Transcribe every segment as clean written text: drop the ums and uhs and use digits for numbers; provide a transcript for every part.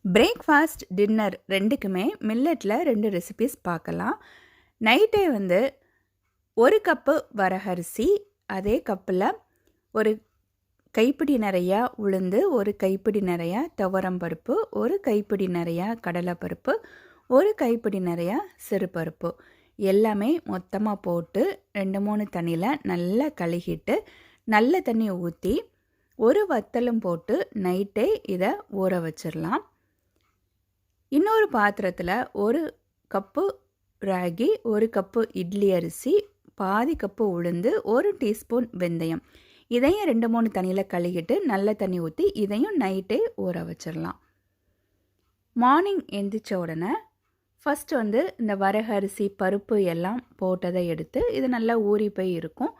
Breakfast, dinner 2க்குமே மில்லட்டில் 2 recipes பார்க்கலாம். நைட்டே வந்து 1 கப்பு வரகரிசி, அதே கப்பில் ஒரு கைப்பிடி நிறையா உளுந்து, 1 கைப்பிடி நிறையா துவரம்பருப்பு, 1 கைப்பிடி நிறையா கடலைப்பருப்பு, 1 கைப்பிடி நிறையா சிறுபருப்பு எல்லாமே மொத்தமாக போட்டு 2-3 தண்ணியில் நல்லா கழுகிட்டு நல்ல தண்ணி ஊற்றி ஒரு வத்தலும் போட்டு நைட்டே இதை ஊற வச்சிடலாம். இன்னொரு பாத்திரத்தில் 1 கப்பு ராகி, 1 கப்பு இட்லி அரிசி, பாதி கப்பு உளுந்து, 1 டீஸ்பூன் வெந்தயம் இதையும் 2-3 தண்ணியில் கழுகிட்டு நல்ல தண்ணி ஊற்றி இதையும் நைட்டே ஊற வச்சிடலாம். மார்னிங் எந்திரிச்ச உடனே ஃபஸ்ட்டு வந்து இந்த வரகரிசி பருப்பு எல்லாம் போட்டதை எடுத்து இது நல்லா ஊறி போய் இருக்கும்.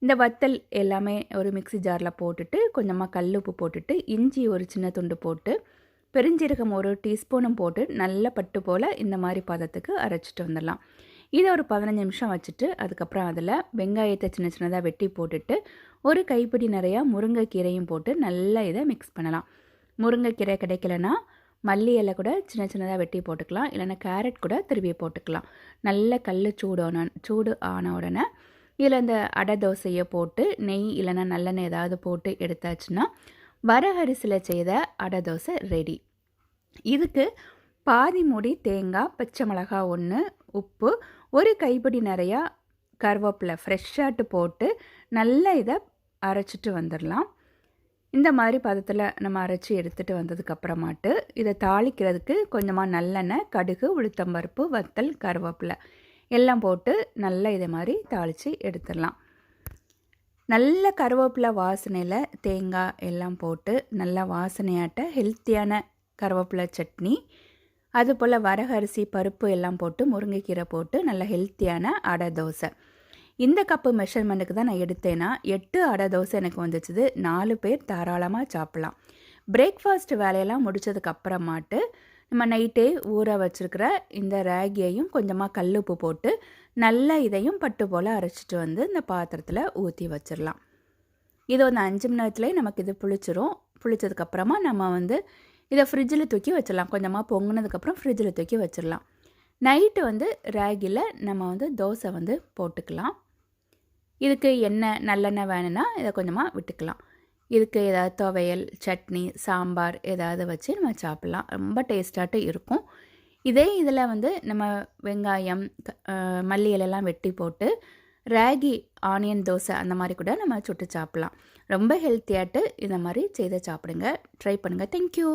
இந்த வத்தல் எல்லாமே ஒரு மிக்ஸி ஜாரில் போட்டுட்டு கொஞ்சமாக கல்லுப்பு போட்டுட்டு இஞ்சி ஒரு சின்ன துண்டு போட்டு பெருஞ்சீரகம் 1 டீஸ்பூனும் போட்டு நல்ல பட்டு போல் இந்த மாதிரி பதத்துக்கு அரைச்சிட்டு வந்துடலாம். இதை ஒரு 15 நிமிஷம் வச்சுட்டு அதுக்கப்புறம் அதில் வெங்காயத்தை சின்ன சின்னதாக வெட்டி போட்டுட்டு 1 கைப்பிடி நிறையா முருங்கைக்கீரையும் போட்டு நல்லா இதை மிக்ஸ் பண்ணலாம். முருங்கைக்கீரை கிடைக்கலனா மல்லி இலை கூட சின்ன சின்னதாக வெட்டி போட்டுக்கலாம், இல்லைன்னா கேரட் கூட திருவி போட்டுக்கலாம். நல்ல கல் சூடு ஆன உடனே இதில் இந்த அடை தோசையை போட்டு நெய் இல்லைன்னா நல்லெண்ணெய் ஏதாவது போட்டு எடுத்தாச்சுன்னா வரகரிசியில் செய்த அடை தோசை ரெடி. இதுக்கு பாதி மூடி தேங்காய், பச்சை மிளகாய் 1, உப்பு, 1 கைப்பிடி நிறையா கருவேப்பிலை ஃப்ரெஷ்ஷாட்டு போட்டு நல்லா இதை அரைச்சிட்டு வந்துடலாம். இந்த மாதிரி பதத்தில் நம்ம அரைச்சி எடுத்துகிட்டு வந்ததுக்கப்புறமாட்டு இதை தாளிக்கிறதுக்கு கொஞ்சமாக நல்லெண்ணெய், கடுகு, உளுத்தம்பருப்பு, வத்தல், கருவேப்பிலை எல்லாம் போட்டு நல்லா இதே மாதிரி தாளித்து எடுத்துடலாம். நல்ல கருவேப்பிலை வாசனையில் தேங்காய் எல்லாம் போட்டு நல்லா வாசனையாட்ட ஹெல்த்தியான கருவேப்பிலை சட்னி, அதுபோல் வரகரிசி பருப்பு எல்லாம் போட்டு முருங்கைக்கீரை போட்டு நல்ல ஹெல்த்தியான அடை தோசை. இந்த கப்பு மெஷர்மெண்ட்டுக்கு தான் நான் எடுத்தேன்னா 8 அடை தோசை எனக்கு வந்துச்சுது. 4 பேர் தாராளமாக சாப்பிட்லாம். பிரேக்ஃபாஸ்ட் வேலையெல்லாம் முடித்ததுக்கப்புறமாட்டு நம்ம நைட்டே ஊற வச்சுருக்கிற இந்த ராகியையும் கொஞ்சமாக கல்லுப்பு போட்டு நல்லா இதையும் பட்டு போல் அரைச்சிட்டு வந்து இந்த பாத்திரத்தில் ஊற்றி வச்சிடலாம். இது வந்து 5 மணி நேரத்துலேயே நமக்கு இது புளிச்சிரும். புளிச்சதுக்கப்புறமா நம்ம வந்து இதை ஃப்ரிட்ஜில் தூக்கி வச்சிடலாம். கொஞ்சமாக பொங்கினதுக்கப்புறம் ஃப்ரிட்ஜில் தூக்கி வச்சிடலாம். நைட்டு வந்து ராகியில் நம்ம வந்து தோசை வந்து போட்டுக்கலாம். இதுக்கு எண்ணெய் நல்லெண்ணெய் வேணும்னா இதை கொஞ்சமாக விட்டுக்கலாம். இதுக்கு ஏதாவது துவையல், சட்னி, சாம்பார் ஏதாவது வச்சு நம்ம சாப்பிட்லாம். ரொம்ப டேஸ்ட்டாட்டு இருக்கும். இதே இதில் வந்து நம்ம வெங்காயம், மல்லி இலையெல்லாம் வெட்டி போட்டு ராகி ஆனியன் தோசை அந்த மாதிரி கூட நம்ம சுட்டு சாப்பிட்லாம். ரொம்ப ஹெல்த்தியாட்டு இந்த மாதிரி செய்து சாப்பிடுங்க. ட்ரை பண்ணுங்கள். தேங்க்யூ.